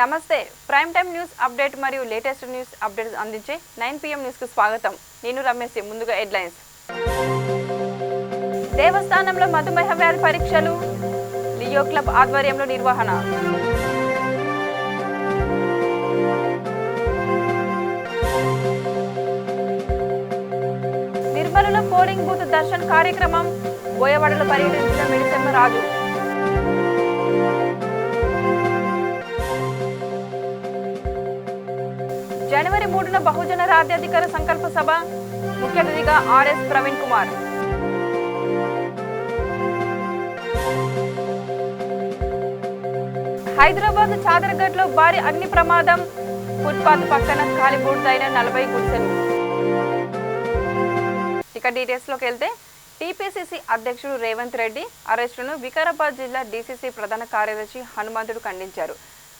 నమస్తే prime time news update మరియు latest news updates అందించే 9 PM న్యూస్ కు స్వాగతం. నేను రమేష్. ముందుగా హెడ్లైన్స్. దేవస్థానంలో మధుమేహ వ్యాధి పరీక్షలు, లియో క్లబ్ ఆధ్వర్యంలో నిర్వహణ. నిర్మలలో పోలింగ్ బూత్ దర్శన్ కార్యక్రమం, బోయవాడలో పర్యటించిన మిడిసెమ్మ రాజు. జనవరి 3న బహుజన రాజ్యాధికార సంకల్ప సభ, ముఖ్య అతిథిగా ఆర్ఎస్ ప్రవీణ్ కుమార్. హైదరాబాద్ చాదర్ఘట్లో భారీ అగ్ని ప్రమాదం, ఫుట్పాత్ పక్కన కాలిబూడిదైన 40 గుడిసెలు. ఇక డీటెయిల్స్ లోకి వెళ్తే, టీపీసీసీ అధ్యక్షుడు రేవంత్ రెడ్డి అరెస్టును వికారాబాద్ జిల్లా డీసీసీ ప్రధాన కార్యదర్శి హనుమంతుడు ఖండించారు.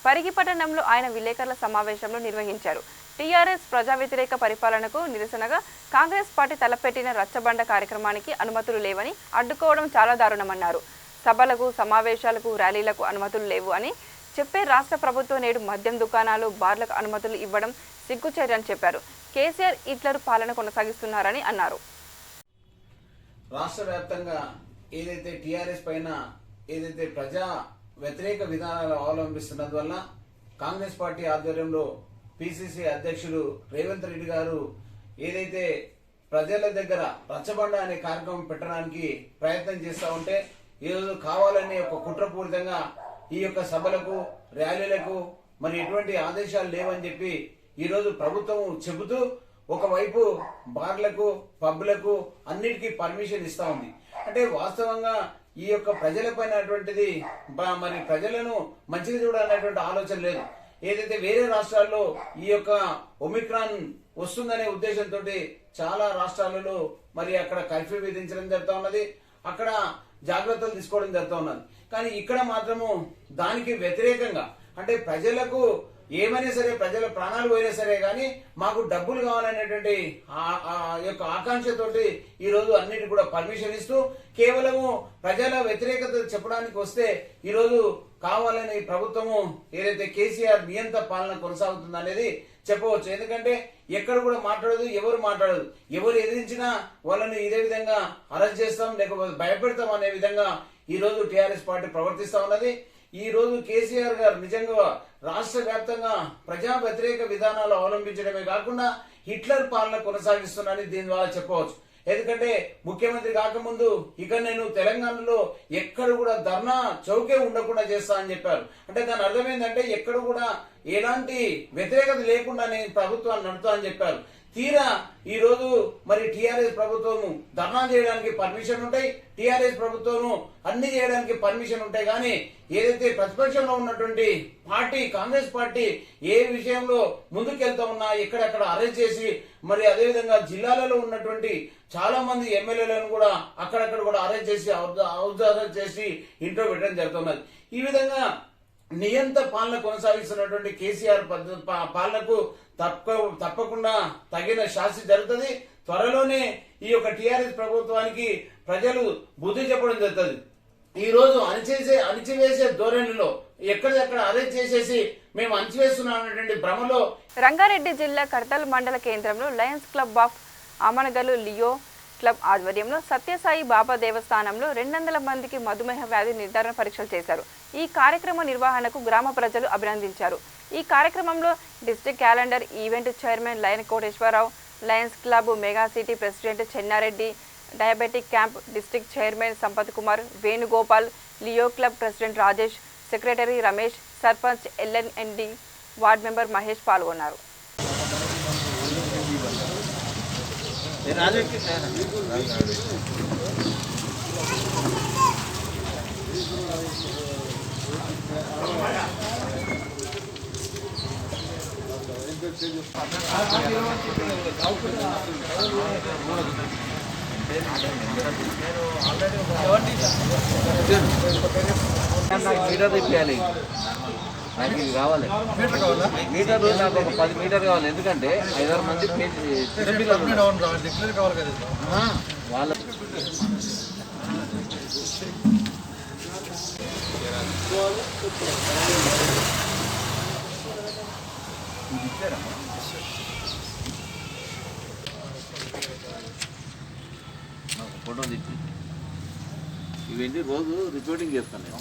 పరిగిపట్టణంలో ఆయన విలేకరుల సమావేశంలో నిర్వహించారు. టీఆర్ఎస్ ప్రజా వ్యతిరేక పరిపాలనకు నిరసనగా కాంగ్రెస్ పార్టీ తలపెట్టిన రచ్చబండ కార్యక్రమానికి అనుమతులు లేవని, అడ్డుకోవడం చాలా దారుణమన్నారు. సభలకు, సమావేశాలకు, ర్యాలీలకు అనుమతులు లేవు అని చెప్పే రాష్ట్ర ప్రభుత్వం నేడు మద్యం దుకాణాలు, బార్లకు అనుమతులు ఇవ్వడం సిగ్గుచేటని చెప్పారు. కేసీఆర్ హిట్లర్ పాలన కొనసాగిస్తున్నారని అన్నారు. రాష్ట్ర వ్యాప్తంగా ఏదైతే టీఆర్ఎస్ పైన ఏదైతే ప్రజా వ్యతిరేక విధానాలు అవలంబిస్తున్నందువల్ల కాంగ్రెస్ పార్టీ ఆధ్వర్యంలో పిసిసి అధ్యక్షుడు రేవంత్ రెడ్డి గారు ఏదైతే ప్రజల దగ్గర రచ్చబండ అనే కార్యక్రమం పెట్టడానికి ప్రయత్నం చేస్తూ ఉంటే, ఈరోజు కావాలని ఒక కుట్రపూరితంగా ఈ యొక్క సభలకు, ర్యాలీలకు మరి ఎటువంటి ఆదేశాలు లేవని చెప్పి ఈరోజు ప్రభుత్వం చెబుతూ ఒకవైపు బార్లకు, పబ్లకు అన్నిటికీ పర్మిషన్ ఇస్తా ఉంది. అంటే వాస్తవంగా ఈ యొక్క ప్రజలపైన అటువంటిది మరి ప్రజలను మంచిగా చూడాలనేటువంటి ఆలోచన లేదు. ఏదైతే వేరే రాష్ట్రాల్లో ఈ యొక్క ఒమిక్రాన్ వస్తుందనే ఉద్దేశంతో చాలా రాష్ట్రాలలో మరి అక్కడ కర్ఫ్యూ విధించడం జరుగుతూ ఉన్నది, అక్కడ జాగ్రత్తలు తీసుకోవడం జరుగుతూ ఉన్నది. కానీ ఇక్కడ మాత్రము దానికి వ్యతిరేకంగా, అంటే ప్రజలకు ఏమైనా సరే, ప్రజల ప్రాణాలు పోయినా సరే కానీ మాకు డబ్బులు కావాలనేటువంటి యొక్క ఆకాంక్షతోటి ఈ రోజు అన్నిటి కూడా పర్మిషన్ ఇస్తూ కేవలము ప్రజల వ్యతిరేకత చెప్పడానికి వస్తే ఈరోజు కావాలని ప్రభుత్వము ఏదైతే కేసీఆర్ నియంత పాలన కొనసాగుతుంది అనేది చెప్పవచ్చు. ఎందుకంటే ఎక్కడ కూడా మాట్లాడదు, ఎవరు మాట్లాడదు, ఎవరు ఎదిరించినా వాళ్ళని ఇదే విధంగా అరెస్ట్ చేస్తాం, లేకపోతే భయపెడతాం అనే విధంగా ఈ రోజు టీఆర్ఎస్ పార్టీ ప్రవర్తిస్తా ఉన్నది. ఈ రోజు కేసీఆర్ గారు నిజంగా రాష్ట్ర వ్యాప్తంగా ప్రజా వ్యతిరేక విధానాలు అవలంబించడమే కాకుండా హిట్లర్ పాలన కొనసాగిస్తున్నారని దీని ద్వారా చెప్పవచ్చు. ఎందుకంటే ముఖ్యమంత్రి కాకముందు ఇక నేను తెలంగాణలో ఎక్కడ కూడా ధర్నా చౌకే ఉండకుండా చేస్తా అని చెప్పారు. అంటే దాని అర్థం ఏంటంటే ఎక్కడ కూడా ఎలాంటి వ్యతిరేకత లేకుండా నేను ప్రభుత్వాన్ని నడుపుతా అని చెప్పారు. తీరా ఈ రోజు మరి టీఆర్ఎస్ ప్రభుత్వము ధర్నా చేయడానికి పర్మిషన్ ఉంటాయి, టీఆర్ఎస్ ప్రభుత్వము అన్ని చేయడానికి పర్మిషన్ ఉంటాయి. కానీ ఏదైతే ప్రతిపక్షంలో ఉన్నటువంటి పార్టీ కాంగ్రెస్ పార్టీ ఏ విషయంలో ముందుకెళ్తా ఉన్నా ఎక్కడెక్కడ అరెస్ట్ చేసి మరి అదేవిధంగా జిల్లాలలో ఉన్నటువంటి చాలా మంది ఎమ్మెల్యేలను కూడా అక్కడక్కడ కూడా అరెస్ట్ చేసి అరెస్ట్ చేసి ఇంట్లో పెట్టడం జరుగుతున్నది. ఈ విధంగా నియంత పాలన కొనసాగిస్తున్నటువంటి కేసీఆర్ పాలనకు తప్పకుండా తగిన శాస్తి జరుగుతుంది. త్వరలోనే ఈ యొక్క టీఆర్ఎస్ ప్రభుత్వానికి ప్రజలు బుద్ధి చెప్పడం జరుగుతుంది. ఈ రోజు అణిచివేసే ధోరణిలో ఎక్కడెక్కడ అరెస్ట్ చేసేసి మేము అణిచివేస్తున్నామనేటువంటి భ్రమలో రంగారెడ్డి జిల్లా కడతల్ మండల కేంద్రంలో lions club of Amangal Leo club ఆధ్వర్యంలో సత్యసాయి బాబా దేవస్థానంలో 200 మందికి మధుమేహ వ్యాధి నిర్ధారణ పరీక్షలు చేశారు. ఈ కార్యక్రమ నిర్వహణకు గ్రామ ప్రజలు అభినందించారు. ఈ కార్యక్రమంలో district calendar event chairman lion Koteswara Rao, lions club mega city president Chennareddy, diabetic camp district chairman Sampath Kumar, Venugopal, Leo club president Rajesh, secretary Ramesh, sarpanch ఎల్ఎన్ఎన్డి, వార్డ్ మెంబర్ మహేష్ పాల్గొన్నారు. మీటర్ తిప్పాలి, నాకు ఇది కావాలి. మీటర్ నాకు ఒక 10 మీటర్ కావాలి. ఎందుకంటే 5-6 మంది వాళ్ళ నాకు ఫోటో తెచ్చి ఇవన్నీ రోజు రిపోర్టింగ్ చేస్తాను నేను.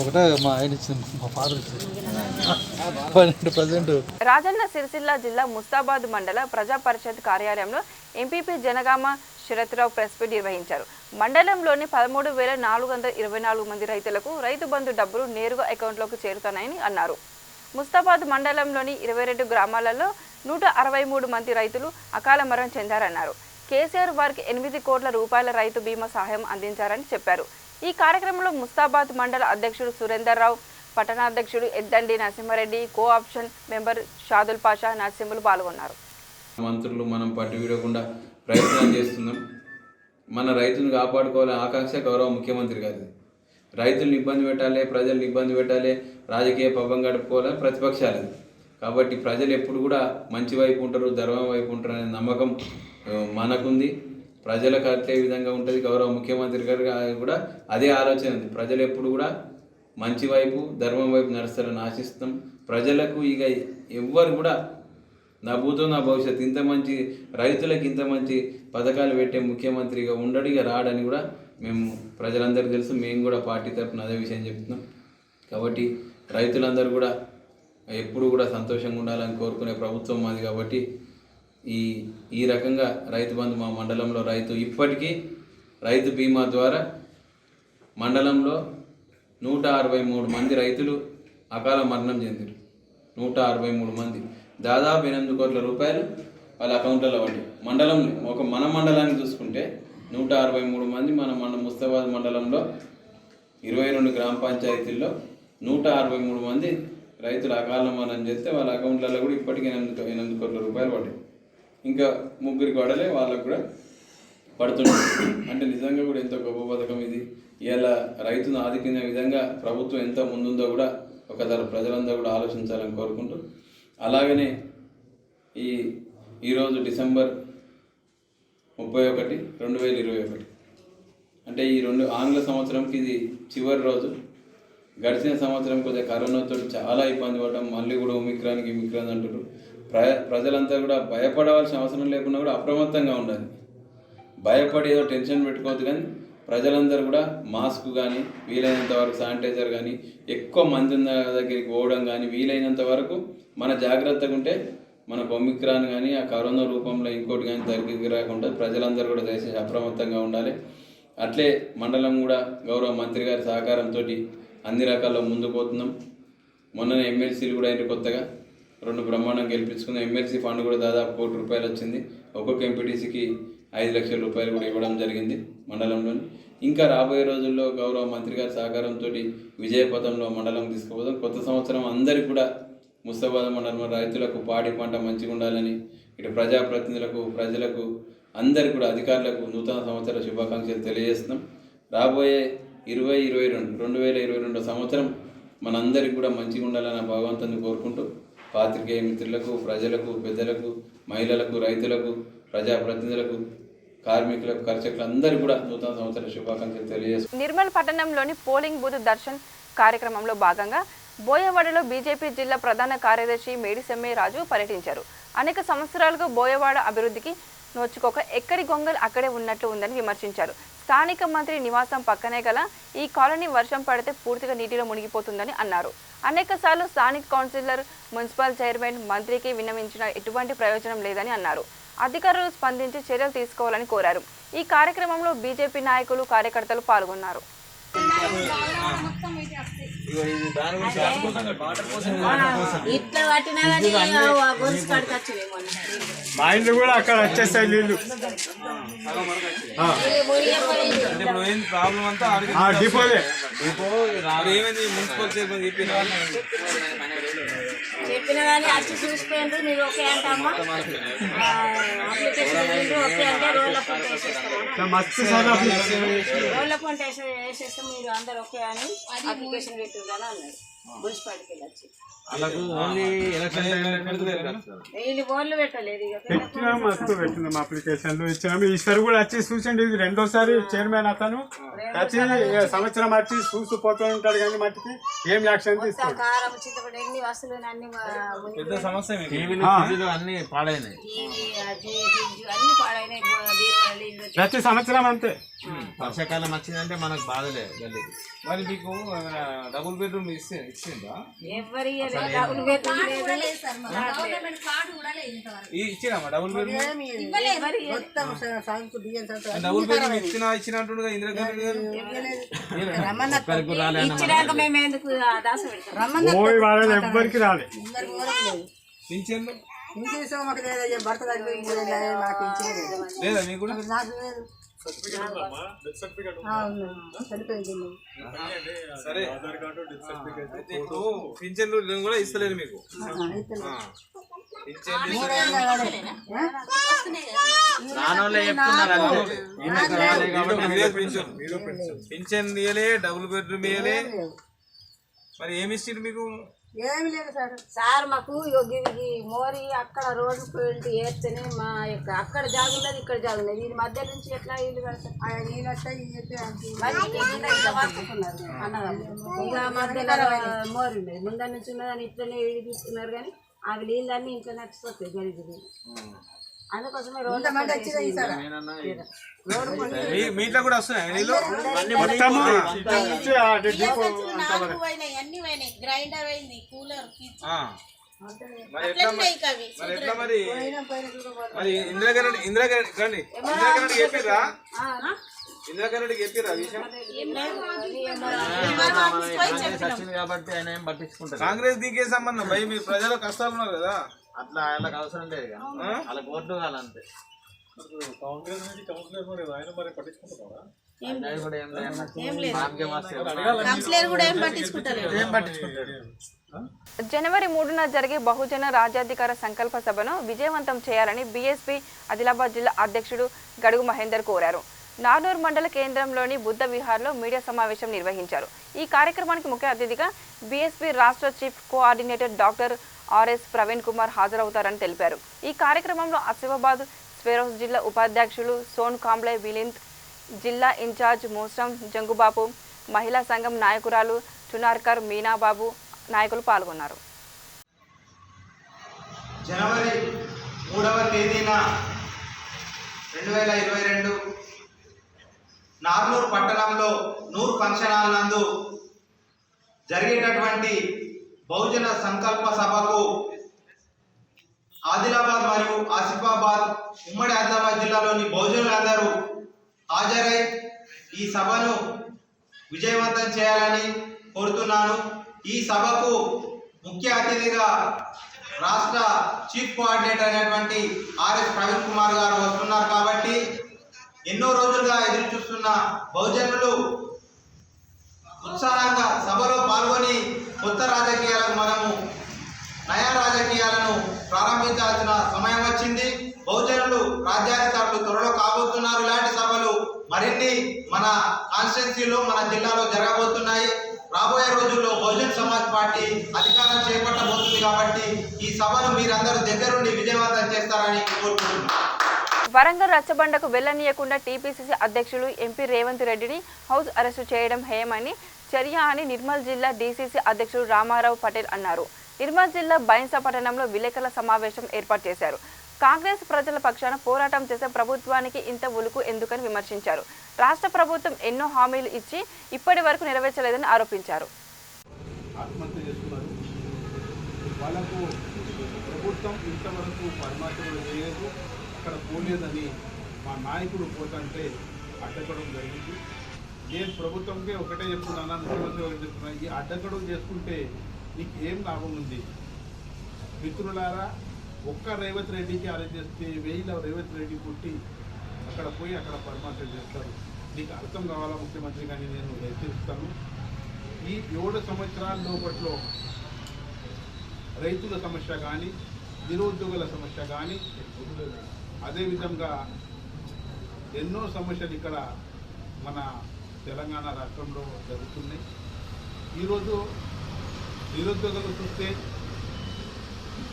ఒకటే మా ఆయన ఇచ్చింది, మా ఫాదర్ ఇచ్చింది 12%. రాజన్న సిరిసిల్ల జిల్లా ముస్తాబాద్ మండల ప్రజా పరిషత్ కార్యాలయంలో MPP Janagama Sharath Rao press meet నిర్వహించారు. మండలంలోని 13,424 మంది రైతులకు రైతు బంధు డబ్బులు నేరుగా అకౌంట్లోకి చేరుతాయని అన్నారు. ముస్తాబాద్ మండలంలోని 22 గ్రామాలలో 163 మంది రైతులు అకాల మరణం చెందారన్నారు. కేసీఆర్ వారికి 8 కోట్ల రూపాయల రైతు బీమా సహాయం అందించారని చెప్పారు. ఈ కార్యక్రమంలో ముస్తాబాద్ మండల అధ్యక్షుడు సురేందర్ రావు, పట్టణాధ్యక్షుడు Eddandi Narasimha Reddy, co option member Shadul Pasha, Narasimhulu పాల్గొన్నారు. మంత్రులు మనం పట్టు వీడకుండా ప్రయత్నం చేస్తున్నాం. మన రైతులను కాపాడుకోవాలని ఆకాంక్ష గౌరవ ముఖ్యమంత్రి గారిది. రైతులను ఇబ్బంది పెట్టాలి, ప్రజలను ఇబ్బంది పెట్టాలి, రాజకీయ పబ్బం గడుపుకోవాలని ప్రతిపక్షాలది. కాబట్టి ప్రజలు ఎప్పుడు కూడా మంచి వైపు ఉంటారు, ధర్మం వైపు ఉంటారు అనే నమ్మకం మనకుంది. ప్రజలకు అదే విధంగా ఉంటుంది. గౌరవ ముఖ్యమంత్రి గారు కూడా అదే ఆలోచన ఉంది. ప్రజలు ఎప్పుడు కూడా మంచి వైపు, ధర్మం వైపు నడుస్తారని ఆశిస్తాం. ప్రజలకు ఇక ఎవ్వరు కూడా నా భూతం నా భవిష్యత్తు, ఇంత మంచి రైతులకు ఇంత మంచి పథకాలు పెట్టే ముఖ్యమంత్రిగా ఉండడు, ఇక రాడని కూడా మేము ప్రజలందరికీ తెలుసు. మేము కూడా పార్టీ తరఫున అదే విషయం చెప్తున్నాం. కాబట్టి రైతులందరూ కూడా ఎప్పుడు కూడా సంతోషంగా ఉండాలని కోరుకునే ప్రభుత్వం మాది. కాబట్టి ఈ రకంగా రైతు బంధు మా మండలంలో ఇప్పటికీ రైతు బీమా ద్వారా మండలంలో 163 మంది రైతులు అకాల మరణం చెందారు. 163 మంది, దాదాపు 8 కోట్ల రూపాయలు వాళ్ళ అకౌంట్లలో పడ్డాయి. మండలంలో మన మండలాన్ని చూసుకుంటే 163 మంది మన ముస్తాబాద్ మండలంలో 22 గ్రామ పంచాయతీల్లో 163 మంది రైతులు అకాల మరణం చేస్తే వాళ్ళ అకౌంట్లలో కూడా ఇప్పటికీ 8 కోట్ల రూపాయలు పడ్డాయి. ఇంకా 3 పడలే, వాళ్ళకు కూడా పడుతున్నాయి. అంటే నిజంగా కూడా ఎంతో గొప్ప పథకం ఇది. ఇలా రైతును ఆదుకునే విధంగా ప్రభుత్వం ఎంత ముందుందో కూడా ఒకసారి ప్రజలందరూ కూడా ఆలోచించాలని కోరుకుంటూ, అలాగనే ఈరోజు డిసెంబర్ 31, 2021 అంటే ఈ ఆంగ్ల సంవత్సరంకి ఇది చివరి రోజు. గడిచిన సంవత్సరం కొద్దిగా కరోనాతో చాలా ఇబ్బంది పడడం, మళ్ళీ కూడా ఒమిక్రాన్ అంటారు. ప్రజలంతా కూడా భయపడవలసిన అవసరం లేకుండా కూడా అప్రమత్తంగా ఉండాలి. భయపడి ఏదో టెన్షన్ పెట్టుకోవద్దు. కానీ ప్రజలందరూ కూడా మాస్క్ కానీ, వీలైనంత వరకు శానిటైజర్ కానీ, ఎక్కువ మంది ఉన్న దగ్గరికి పోవడం కానీ, వీలైనంత వరకు మన జాగ్రత్తగా ఉంటే మనకు ఒమిక్రాన్ కానీ ఆ కరోనా రూపంలో ఇంకోటి కానీ దగ్గరికి రాకుండా ప్రజలందరూ కూడా దయచేసి అప్రమత్తంగా ఉండాలి. అట్లే మండలం కూడా గౌరవ మంత్రి గారి సహకారంతో అన్ని రకాల్లో ముందుకు పోతున్నాం. మొన్ననే ఎమ్మెల్సీలు కూడా అయిన కొత్తగా 2 బ్రహ్మాండం గెలిపించుకున్నాం. ఎమ్మెల్సీ ఫండ్ కూడా దాదాపు 1 కోటి రూపాయలు వచ్చింది. ఒక్కొక్క ఎంపీటీసీకి 5 లక్షల రూపాయలు కూడా ఇవ్వడం జరిగింది మండలంలోని. ఇంకా రాబోయే రోజుల్లో గౌరవ మంత్రి గారి సహకారంతో విజయపథంలో మండలం తీసుకుపోదాం. కొత్త సంవత్సరం అందరికీ కూడా ముస్తాబాద్ మండలం రైతులకు పాడి పంట మంచిగా ఉండాలని, ఇటు ప్రజాప్రతినిధులకు, ప్రజలకు, అందరికీ కూడా అధికారులకు నూతన సంవత్సర శుభాకాంక్షలు తెలియజేస్తున్నాం. రాబోయే 2022 సంవత్సరం మనందరికీ కూడా మంచిగా ఉండాలని భగవంతుని కోరుకుంటూ, పాత్రికేయ మిత్రులకు, ప్రజలకు, పెద్దలకు, మహిళలకు, రైతులకు, ప్రజాప్రతినిధులకు, కార్మికులకు, కర్షకులు అందరికీ కూడా నూతన సంవత్సర శుభాకాంక్షలు తెలియజేస్తున్నాం. నిర్మల్ పట్టణంలోని పోలింగ్ బూత్ దర్శన్ కార్యక్రమంలో భాగంగా బోయవాడలో బీజేపీ జిల్లా ప్రధాన కార్యదర్శి మేడిసెమ్మె రాజు పర్యటించారు. అనేక సంవత్సరాలుగా బోయవాడ అభివృద్ధికి నోచుకోక ఎక్కడి గొంగలు అక్కడే ఉన్నట్లు ఉందని విమర్శించారు. స్థానిక మంత్రి నివాసం పక్కనే గల ఈ కాలనీ వర్షం పడితే పూర్తిగా నీటిలో మునిగిపోతుందని అన్నారు. అనేకసార్లు స్థానిక కౌన్సిలర్, మున్సిపల్ చైర్మన్, మంత్రికి విన్నవించిన ఎటువంటి ప్రయోజనం లేదని అన్నారు. అధికారులు స్పందించి చర్యలు తీసుకోవాలని కోరారు. ఈ కార్యక్రమంలో బీజేపీ నాయకులు, కార్యకర్తలు పాల్గొన్నారు. ఇట్లా పట్టినా కానీ గొలుసు కడకచ్చు మా ఇంట్లో కూడా అక్కడ వచ్చేస్తాయి నీళ్ళు. ప్రాబ్లం అంతా డిపోలే. ఏమైంది మున్సిపల్ చైర్మన్ చెప్పినా కానీ వచ్చి చూసిపోయిండ్రు. మీరు ఓకే అంటమ్మా, అప్లికేషన్ ఓకే అంటే రోడ్ల పంట వేసేస్తాం, రోడ్ల పంట వేసేస్తాం, మీరు అందరు ఓకే అని అప్లికేషన్ పెట్టిందని అన్నారు. మున్సిపాలిటీకి వెళ్ళొచ్చి వాళ్ళకు ఓన్లీ ఎలక్షన్ వీళ్ళు బోర్లు పెట్టలేదు ఇక పెట్టినాం, మస్తు పెట్టినాం, అప్లికేషన్లు ఇచ్చినాము. ఈసారి కూడా వచ్చి చూసండి, ఇది రెండోసారి చైర్మన్ అతను వచ్చి సంవత్సరం వచ్చి చూసిపోతూ ఉంటాడు, కానీ మట్టికి ఏం యాక్షన్ తీసుకోండి. కారం చింతపండు ఎన్ని వస్తువులు అన్ని టీవీలు అన్ని పాడైనాయి. అన్ని పాడైనాయి. బీరువాళ్ళు ప్రతి సంవత్సరం అంతే. వర్షాకాలం వచ్చిందంటే మనకు బాధలే గల్లీకి. మరి మీకు డబుల్ బెడ్రూమ్ ఇచ్చిందా? ఎవరి డబ్బులు పెట్టలేదు ఇచ్చినామా డబుల్ బెడ్రూమ్? డబుల్ బెడ్రూమ్ ఇచ్చినట్టుగా ఇందిరాగాంధీ గారు ఇచ్చినాక మేము ఎందుకు దాస పెడతాం? పోయి వాళ్ళని ఎవ్వరికి రాలే. పింఛన్లు లేదా మీకు కూడా? సరే, అయితే ఇప్పుడు పింఛన్లు కూడా ఇస్తలేదు మీకు. పింఛన్ ఇయ్యలే, డబుల్ బెడ్రూమ్ ఇయ్యలే, మరి ఏమి ఇచ్చిండు మీకు? ఏమి లేదు సార్ మాకు యోగి మోరి అక్కడ రోడ్డు పోయింటి వేస్తేనే మా యొక్క అక్కడ జాగున్నది ఇక్కడ జాగున్నది, ఈ మధ్య నుంచి ఎట్లా ఇల్లు కడతారు? ఇక మధ్యలో మోరి ఉండేది, ముందర నుంచి ఉన్నదని ఇట్లనే తీసుకున్నారు, కానీ అవి నీళ్ళన్నీ ఇంట్లో నచ్చిపోతాయి గరీబ్. అందుకోసమే రోడ్డు మీ ఇంట్లో కూడా వస్తున్నాయి నీళ్ళు? అన్ని పోయినాయి, గ్రైండర్ అయింది, కూలర్ మరి ఎట్లా మరి మరి ఇందిరాగారెడ్డి చెప్పిర్రా? ఇందిరాగారెడ్డికి చెప్పిర్రా విషయం? కాబట్టి ఆయన ఏం పట్టించుకుంటారు. కాంగ్రెస్ దీకే సంబంధం భయ, మీరు ప్రజల కష్టాలు ఉన్నారు కదా, అట్లా వాళ్ళకి అవసరం లేదు, వాళ్ళకి ఓట్లు కావాలంతే. జనవరి 3న జరిగే బహుజన రాజ్యాధికార సంకల్ప సభను విజయవంతం చేయాలని బీఎస్పీ ఆదిలాబాద్ జిల్లా అధ్యక్షుడు గడుగు మహేందర్ కోరారు. నార్నూర్ మండల కేంద్రంలోని బుద్ధ విహార్లో మీడియా సమావేశం నిర్వహించారు. ఈ కార్యక్రమానికి ముఖ్య అతిథిగా బీఎస్పీ రాష్ట్ర chief coordinator doctor RS Praveen Kumar హాజరవుతారని తెలిపారు. ఈ కార్యక్రమంలో ఆసిఫాబాద్ స్వెరోస్ జిల్లా ఉపాధ్యక్షులు సోన్ కాంబ్లే విలింత్, జిల్లా ఇన్ఛార్జ్ మోస్రం జంగుబాబు, మహిళా సంఘం నాయకురాలు చునార్కర్ మీనాబాబు నాయకులు పాల్గొన్నారు. జనవరి 3వ తేదీన 2022 నార్నూర్ పట్టణంలో నూర్ ఫంక్షన్ హాల్ నందు జరిగేటటువంటి బహుజన సంకల్ప సభకు ఆదిలాబాద్ మరియు ఆసిఫాబాద్ ఉమ్మడి ఆదిలాబాద్ జిల్లాలోని బహుజనులందరూ హాజరై ఈ సభను విజయవంతం చేయాలని కోరుతున్నాను. ఈ సభకు ముఖ్య అతిథిగా రాష్ట్ర చీఫ్ కోఆర్డినేటర్ అయినటువంటి ఆర్ఎస్ ప్రవీణ్ కుమార్ గారు వస్తున్నారు. కాబట్టి ఎన్నో రోజులుగా ఎదురు చూస్తున్న బహుజనులు ఉత్సాహంగా సభలో పాల్గొని కొత్త రాజకీయాలకు మనము నయా రాజకీయాలను ప్రారంభించాల్సిన సమయం వచ్చింది. బహుజనులు రాజ్యాధికారులు త్వరలో కాబోతున్నారు. ఇలాంటి సభలు మరిన్ని మన కాన్స్టిట్యున్సీలో మన జిల్లాలో జరగబోతున్నాయి. రాబోయే రోజుల్లో బహుజన్ సమాజ్ పార్టీ అధికారం చేపట్టబోతుంది. కాబట్టి ఈ సభను మీరందరూ దగ్గరుండి విజయవంతం చేస్తారని కోరుకుంటున్నాను. వరంగల్ రచ్చబండకు వెళ్లనీయకుండా టీపీసీసీ అధ్యక్షులు ఎంపీ రేవంత్ రెడ్డిని హౌస్ అరెస్టు చేయడం హేయమని చర్య అని నిర్మల్ జిల్లా డీసీసీ అధ్యక్షుడు రామారావు పటేల్ అన్నారు. నిర్మల్ జిల్లా బైన్సా పట్టణంలో విలేకరుల సమావేశం ఏర్పాటు చేశారు. కాంగ్రెస్ ప్రజల పక్షాన పోరాటం చేసే ప్రభుత్వానికి ఇంత ఉలుకు ఎందుకని విమర్శించారు. రాష్ట్ర ప్రభుత్వం ఎన్నో హామీలు ఇచ్చి ఇప్పటి వరకు నెరవేర్చలేదని ఆరోపించారు. ఆత్మహత్య చేసుకున్నారు. వాళ్ళకు ప్రభుత్వం ఇంతవరకు పరమాత్మలు చేయలేదు, అక్కడ పోలేదని మా నాయకుడు పోతుంటే అడ్డకడం జరిగింది. నేను ప్రభుత్వంకే ఒకటే చెప్తున్నాను, ముఖ్యమంత్రి ఒకటి చెప్తున్నాను, ఈ అడ్డకడం చేసుకుంటే నీకు ఏం లాభం ఉంది? మిత్రులారా, ఒక్క రేవంత్ రెడ్డికి అరెస్ట్ చేస్తే 1000 రేవంత్ రెడ్డి పుట్టి అక్కడ పోయి అక్కడ పరమాత్మ చేస్తారు. నీకు అర్థం కావాలా ముఖ్యమంత్రి? కానీ నేను హెచ్చరిస్తాను, ఈ 7 సంవత్సరాల లోపట్లో రైతుల సమస్య కానీ నిరుద్యోగుల సమస్య కానీ అదేవిధంగా ఎన్నో సమస్యలు ఇక్కడ మన తెలంగాణ రాష్ట్రంలో జరుగుతున్నాయి. ఈరోజు నిరుద్యోగులు చూస్తే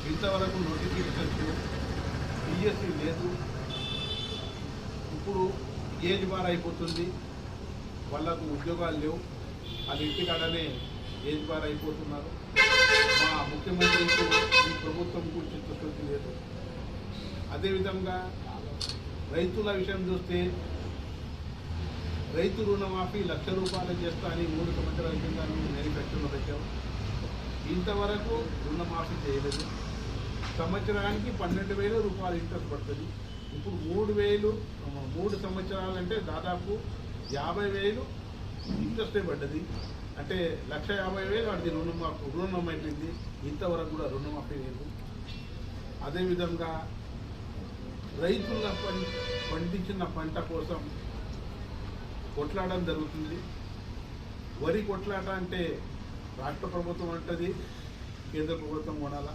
ఇంతవరకు నోటిఫికేషన్స్ పిఎస్సి లేదు. ఇప్పుడు ఏజ్ బార్ అయిపోతుంది, వాళ్ళకు ఉద్యోగాలు లేవు, అది ఇంటికాడనే ఏజ్ బార్ అయిపోతున్నారు. మా ముఖ్యమంత్రికి ఈ ప్రభుత్వం గురించి చిత్తశుద్ధి లేదు. అదేవిధంగా రైతుల విషయం చూస్తే రైతు రుణమాఫీ 1,00,000 రూపాయలు చేస్తా అని 3 సంవత్సరాల కింద మేనిఫెస్టోలో పెట్టాము. ఇంతవరకు రుణమాఫీ చేయలేదు. సంవత్సరానికి 12,000 రూపాయలు ఇంట్రెస్ట్ పడుతుంది. ఇప్పుడు 3 సంవత్సరాలంటే దాదాపు 50,000 ఇంట్రెస్టే పడ్డది. అంటే 1,50,000 వాడిది రుణం అయిపోయింది. ఇంతవరకు కూడా రుణమాఫీ లేదు. అదేవిధంగా రైతుల పండించిన పంట కోసం కొట్లాడడం జరుగుతుంది. వరి కొట్లాట అంటే రాష్ట్ర ప్రభుత్వం అంటది కేంద్ర ప్రభుత్వం కొనాలా,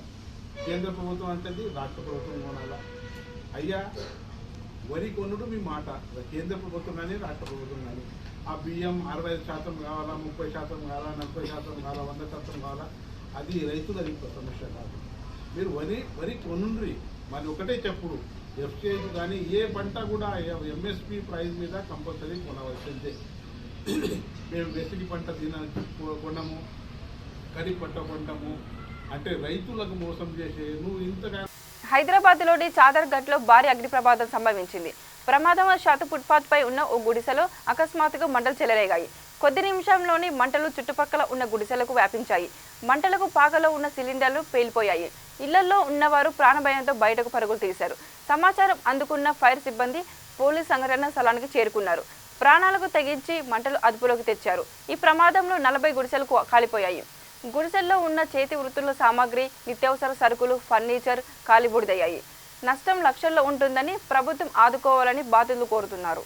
కేంద్ర ప్రభుత్వం అంటది రాష్ట్ర ప్రభుత్వం కొనాలా. అయ్యా, వరి కొనుడు మీ మాట, కేంద్ర ప్రభుత్వం కానీ రాష్ట్ర ప్రభుత్వం కానీ. ఆ బియ్యం 65% కావాలా, 30% కావాలా, 40% కావాలా, 100% కావాలా, అది రైతులది సమస్య కాదు. మీరు వరి కొనుండ్రి. మరి ఒకటే చెప్పుడు, ఎఫ్సిఐకి కానీ ఏ పంట కూడా ఎంఎస్పి ప్రైస్ మీద కంపల్సరీ కొనవలసిందే. మేము వెసిలి పంట కొనము, ఖరీఫ్ పంట కొంటాము అంటే రైతులకు మోసం చేసే నువ్వు ఇంతగా. హైదరాబాద్లోని చాదర్ఘట్లో భారీ అగ్ని ప్రమాదం సంభవించింది. ప్రమాదవశాత్తు ఫుట్పాత్ పై ఉన్న ఓ గుడిసెలో అకస్మాత్తుగా మంటలు చెలరేగాయి. కొద్ది నిమిషంలోని మంటలు చుట్టుపక్కల ఉన్న గుడిసెలకు వ్యాపించాయి. మంటలకు పాకలో ఉన్న సిలిండర్లు పేలిపోయాయి. ఇళ్లలో ఉన్నవారు ప్రాణభయంతో బయటకు పరుగులు తీశారు. సమాచారం అందుకున్న ఫైర్ సిబ్బంది, పోలీస్ సంఘటన స్థలానికి చేరుకున్నారు. ప్రాణాలకు తెగించి మంటలు అదుపులోకి తెచ్చారు. ఈ ప్రమాదంలో 40 గుడిసెలు కాలిపోయాయి. గుడిసెల్లో ఉన్న చేతి వృత్తుల సామాగ్రి, నిత్యావసర సరుకులు, ఫర్నిచర్ కాలిబూడిదయ్యాయి. నష్టం లక్షల్లో ఉంటుందని ప్రభుత్వం ఆదుకోవాలని బాధితులు కోరుతున్నారు.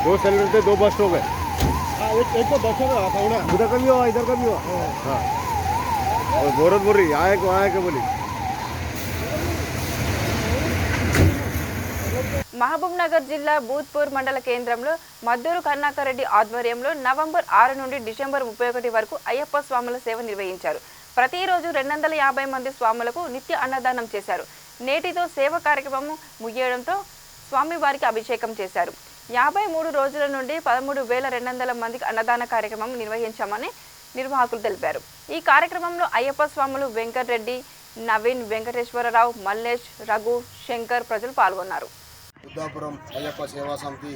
दो सिलेंडर थे, 2 बस्ट हो गए। एक तो बस में आता हूँ ना, उधर का भी हुआ, इधर का भी हुआ। हाँ, और बोरत बोल रही आए के बोली। మహబూబ్ నగర్ జిల్లా బూత్పూర్ మండల కేంద్రంలో మద్దూరు కరుణాకర్ రెడ్డి ఆధ్వర్యంలో నవంబర్ 6 నుండి డిసెంబర్ 31 వరకు అయ్యప్ప స్వాముల సేవ నిర్వహించారు. ప్రతిరోజు 250 మంది స్వాములకు నిత్య అన్నదానం చేశారు. నేటితో సేవ కార్యక్రమం ముగియడంతో స్వామివారికి అభిషేకం చేశారు. 53 రోజుల నుండి 13,200 మందికి అన్నదాన కార్యక్రమం నిర్వహించామని నిర్వాహకులు తెలిపారు. ఈ కార్యక్రమంలో అయ్యప్ప స్వాములు వెంకటరెడ్డి, నవీన్, వెంకటేశ్వరరావు, మల్లేష్, రఘు, శంకర్ ప్రజలు పాల్గొన్నారు. బుద్ధాపురం అయ్యప్ప సేవా సమితి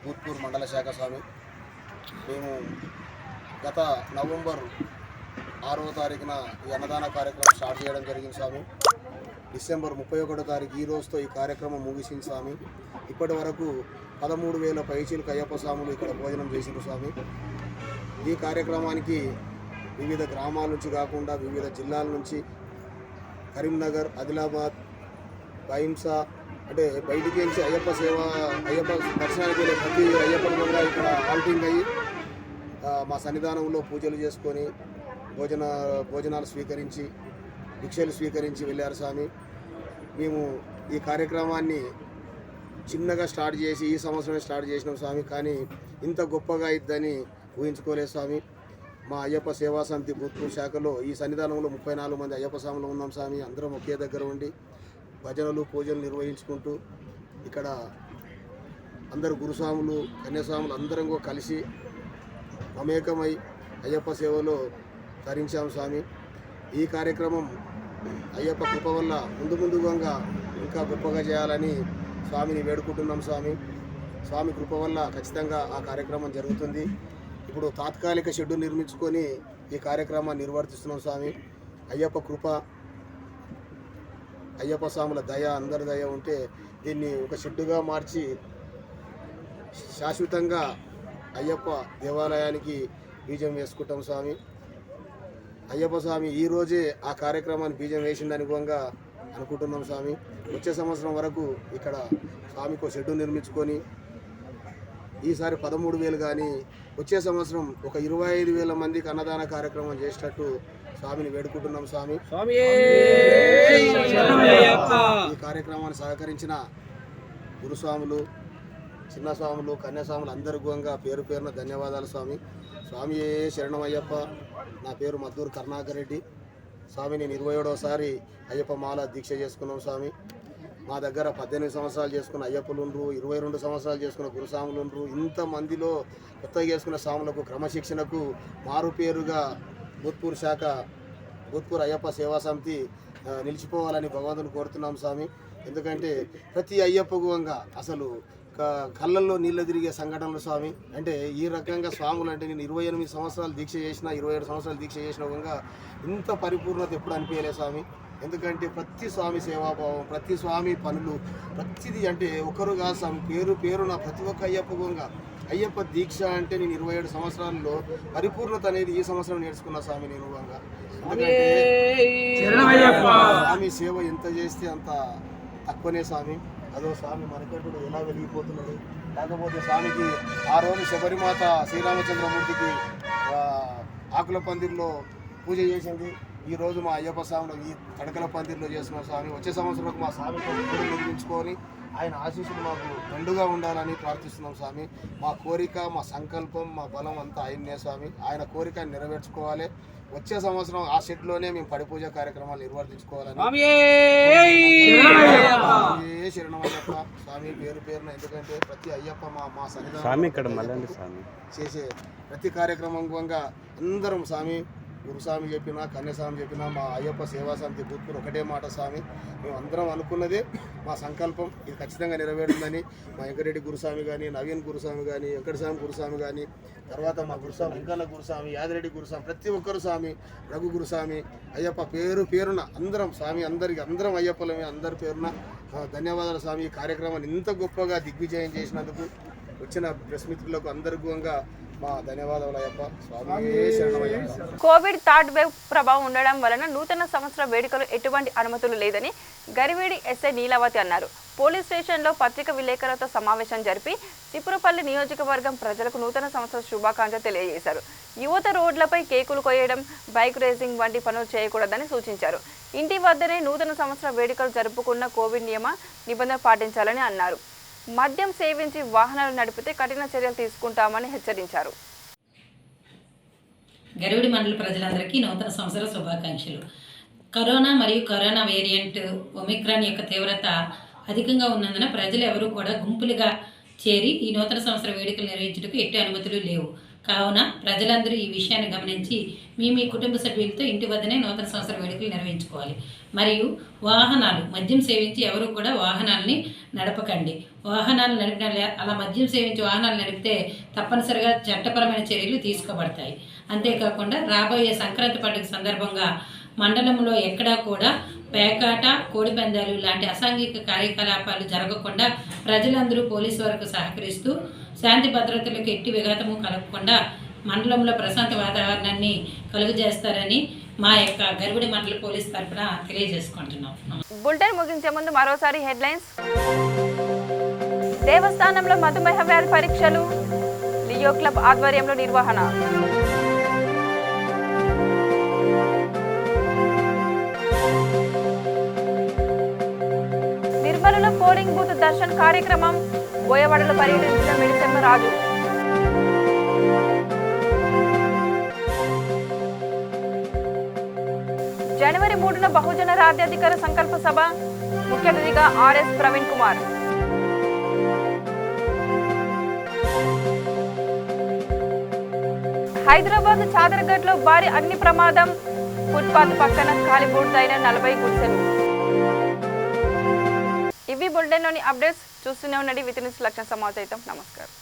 బూత్పూర్ మండల శాఖ స్వామి, మేము గత నవంబర్ 6వ తారీఖున ఈ అన్నదాన కార్యక్రమం స్టార్ట్ చేయడం జరిగింది స్వామి. డిసెంబర్ 31వ తారీఖు ఈ రోజుతో ఈ కార్యక్రమం ముగిసింది స్వామి. ఇప్పటి వరకు 13,000 పైచీలకు అయ్యప్ప స్వాములు ఇక్కడ భోజనం చేసిండ్రు స్వామి. ఈ కార్యక్రమానికి వివిధ గ్రామాల నుంచి కాకుండా వివిధ జిల్లాల నుంచి కరీంనగర్, ఆదిలాబాద్, బైంసా అంటే బయటికి నుంచి అయ్యప్ప దర్శనానికి వెళ్ళే ప్రతి అయ్యప్పలు కూడా ఇక్కడ హాల్టింగ్ అయ్యి మా సన్నిధానంలో పూజలు చేసుకొని భోజనాలు స్వీకరించి భిక్షలు స్వీకరించి వెళ్ళారు స్వామి. మేము ఈ కార్యక్రమాన్ని చిన్నగా స్టార్ట్ చేసి ఈ సంవత్సరమే స్టార్ట్ చేసినాం స్వామి. కానీ ఇంత గొప్పగా ఇద్దని ఊహించుకోలేదు స్వామి. మా అయ్యప్ప సేవా సమితి బూత్పూర్ శాఖలో ఈ సన్నిధానంలో 34 మంది అయ్యప్ప స్వాములు ఉన్నాం స్వామి. అందరం ఒకే దగ్గర ఉండి భజనలు పూజలు నిర్వహించుకుంటూ ఇక్కడ అందరు గురుస్వాములు కన్యాస్వాములు అందరం కూడా కలిసి మమేకమై అయ్యప్ప సేవలో తరించాం స్వామి. ఈ కార్యక్రమం అయ్యప్ప కృప వల్ల ముందుగా ఇంకా గొప్పగా చేయాలని స్వామిని వేడుకుంటున్నాం స్వామి. స్వామి కృప వల్ల ఖచ్చితంగా ఆ కార్యక్రమం జరుగుతుంది. ఇప్పుడు తాత్కాలిక షెడ్డు నిర్మించుకొని ఈ కార్యక్రమాన్ని నిర్వర్తిస్తున్నాం స్వామి. అయ్యప్ప కృప, అయ్యప్ప స్వాముల దయ, అందరి దయ ఉంటే దీన్ని ఒక షెడ్డుగా మార్చి శాశ్వతంగా అయ్యప్ప దేవాలయానికి బీజం వేసుకుంటాం స్వామి. అయ్యప్ప స్వామి ఈరోజే ఆ కార్యక్రమాన్ని బీజం వేసింది అనుకుంటున్నాం స్వామి. వచ్చే సంవత్సరం వరకు ఇక్కడ స్వామికి షెడ్డు నిర్మించుకొని ఈసారి 13,000 కానీ వచ్చే సంవత్సరం ఒక 25,000 మందికి అన్నదాన కార్యక్రమం చేసేటట్టు స్వామిని వేడుకుంటున్నాం స్వామి. ఈ కార్యక్రమాన్ని సహకరించిన గురుస్వాములు, చిన్న స్వాములు, కన్యాస్వాములు అందరికీ పేరు పేరున ధన్యవాదాలు స్వామి. స్వామియే శరణమయ్యప్ప. నా పేరు మద్దూరు కరుణాకర్ రెడ్డి స్వామి. నేను 27వసారి అయ్యప్ప మాల దీక్ష చేసుకున్నాం స్వామి. మా దగ్గర 18 సంవత్సరాలు చేసుకున్న అయ్యప్పలుండ్రు, 22 సంవత్సరాలు చేసుకున్న గురుస్వాములుండ్రు. ఇంతమందిలో కొత్తగా చేసుకున్న స్వాములకు క్రమశిక్షణకు మారు పేరుగా భూత్పూర్ అయ్యప్ప సేవా సమితి నిలిచిపోవాలని భగవంతుని కోరుతున్నాం స్వామి. ఎందుకంటే ప్రతి అయ్యప్పకు అసలు కళ్ళల్లో నీళ్ళు తిరిగే సంఘటనలు స్వామి. అంటే ఈ రకంగా స్వాములు అంటే నేను 28 సంవత్సరాలు దీక్ష చేసిన, 27 సంవత్సరాలు దీక్ష చేసిన ఇంత పరిపూర్ణత ఎప్పుడు అనిపించలేదు స్వామి. ఎందుకంటే ప్రతి స్వామి సేవాభావం, ప్రతి స్వామి పనులు, ప్రతిదీ అంటే ఒకరు కాదు స్వామి, పేరు పేరున ప్రతి ఒక్క అయ్యప్ప దీక్ష అంటే నేను 27 సంవత్సరాల్లో పరిపూర్ణత అనేది ఈ సంవత్సరం నేర్చుకున్నా స్వామి. నేను ఎందుకంటే స్వామి సేవ ఎంత చేస్తే అంత తక్కువనే స్వామి. అదో స్వామి మనకంటుడు ఎలా వెలిగిపోతున్నాడు. లేకపోతే స్వామికి ఆ రోజు శబరిమాత శ్రీరామచంద్రమూర్తికి ఆకుల పందిర్లో పూజ చేసింది. ఈరోజు మా అయ్యప్ప స్వామిలో ఈ కడకల పందిర్లో చేస్తున్నాం స్వామి. వచ్చే సంవత్సరంలో మా స్వామితో గుడి నిర్మించుకొని ఆయన ఆశీస్సులు మాకు మెండుగా ఉండాలని ప్రార్థిస్తున్నాం స్వామి. మా కోరిక, మా సంకల్పం, మా బలం అంతా ఆయన్నే స్వామి. ఆయన కోరిక నెరవేర్చుకోవాలి. వచ్చే సంవత్సరం ఆ సెట్లోనే మేము పడిపూజ కార్యక్రమాలు నిర్వర్తించుకోవాలని శరణమయ్యప్ప స్వామి పేరు పేరున. ఎందుకంటే ప్రతి అయ్యప్ప మా సన్నిధానం చేసే ప్రతి కార్యక్రమం అందరం స్వామి, గురుస్వామి చెప్పినా, కన్యాస్వామి చెప్పినా, మా అయ్యప్ప సేవా సమితి భూత్పూర్ ఒకటే మాట స్వామి. మేము అందరం అనుకున్నదే మా సంకల్పం ఇది ఖచ్చితంగా నెరవేరుతుందని మా వెంకరెడ్డి గురుస్వామి కానీ, నవీన్ గురుస్వామి కానీ, వెంకటస్వామి గురుస్వామి కానీ, తర్వాత మా గురుస్వామి వెంకన్న గురుస్వామి, యాదిరెడ్డి గురుస్వామి, ప్రతి ఒక్కరు స్వామి, రఘు గురుస్వామి, అయ్యప్ప పేరు పేరున అందరం స్వామి, అందరం అయ్యప్పలమే, అందరి పేరున ధన్యవాదాలు స్వామి. ఈ కార్యక్రమాన్ని ఇంత గొప్పగా దిగ్విజయం చేసినందుకు వచ్చిన ప్రెస్ మిత్రులకు అందరికీ మా ధన్యవాదాలు అయ్యప్ప స్వామి. కోవిడ్ థర్డ్ వేవ్ ప్రభావం ఉండడం వలన నూతన సంవత్సర వేడుకలు ఎటువంటి అనుమతులు లేదని గరివేడి ఎస్ఐ నీలావతి అన్నారు. పోలీస్ స్టేషన్లో పత్రిక విలేకరులతో సమావేశం జరిపి తిప్పురపల్లి నియోజకవర్గం ప్రజలకు నూతన సంవత్సర శుభాకాంక్షలు తెలియజేశారు. యువత రోడ్లపై కేకులు కొయ్యడం, బైక్ రేసింగ్ వంటి పనులు చేయకూడదని సూచించారు. ఇంటి వద్దనే నూతన సంవత్సర వేడుకలు జరుపుకున్న కోవిడ్ నిబంధనలు పాటించాలని అన్నారు. మద్యం సేవించి వాహనాలు నడిపితే కఠిన చర్యలు తీసుకుంటామని హెచ్చరించారు. గరివిడి మండల ప్రజలందరికీ నూతన సంవత్సర శుభాకాంక్షలు. కరోనా మరియు కరోనా వేరియంట్ ఒమిక్రాన్ యొక్క తీవ్రత అధికంగా ఉన్నందున ప్రజలు ఎవరూ కూడా గుంపులుగా చేరి ఈ నూతన సంవత్సర వేడుకలు నిర్వహించడానికి ఎట్టి అనుమతులు లేవు. కావున ప్రజలందరూ ఈ విషయాన్ని గమనించి మీ కుటుంబ సభ్యులతో ఇంటి వద్దనే నూతన సంవత్సర వేడుకలు నిర్వహించుకోవాలి. మరియు వాహనాలు మద్యం సేవించి ఎవరు కూడా వాహనాలని నడపకండి. వాహనాలు నడిపిన అలా మద్యం సేవించి వాహనాలు నడిపితే తప్పనిసరిగా చట్టపరమైన చర్యలు తీసుకోబడతాయి. అంతేకాకుండా రాబోయే సంక్రాంతి పండుగ సందర్భంగా మండలంలో ఎక్కడా కూడా పేకాట, కోడిపందాలు లాంటి అసాంఘిక కార్యకలాపాలు జరగకుండా ప్రజలందరూ పోలీసు వరకు సహకరిస్తూ శాంతి భద్రతలకు ఎట్టి విఘాతము కలగకుండా మండలంలో ప్రశాంత వాతావరణాన్ని కలుగజేస్తారని మా యొక్క గరివిడి మండల పోలీస్ తరఫున తెలియజేసుకుంటున్నాం. బులెటిన్ ముగించే ముందు మరోసారి హెడ్లైన్స్. దేవస్థానంలో మధుమేహ వ్యాధి పరీక్షలు, లియో క్లబ్ ఆధ్వర్యంలో నిర్వహణ. నిర్మలలో పోలింగ్ బూత్ దర్శన్ కార్యక్రమం, బోయవాడలో పర్యటించిన మిడిసెమ్మ రాజు. జనవరి 3న బహుజన రాజ్యాధికార సంకల్ప సభ, ముఖ్య అతిథిగా ఆర్ఎస్ ప్రవీణ్ కుమార్. హైదరాబాద్ చాదర్ఘట్లో భారీ అగ్ని ప్రమాదం, ఫుట్పాత్ పక్కన కాలిబూడిదైన 40 గుడిసెలు. ఇవి బులెటిన్లోని అప్డేట్స్. చూస్తూనే ఉండండి విత్ న్యూస్ లక్ష్యం సమాచారం. నమస్కారం.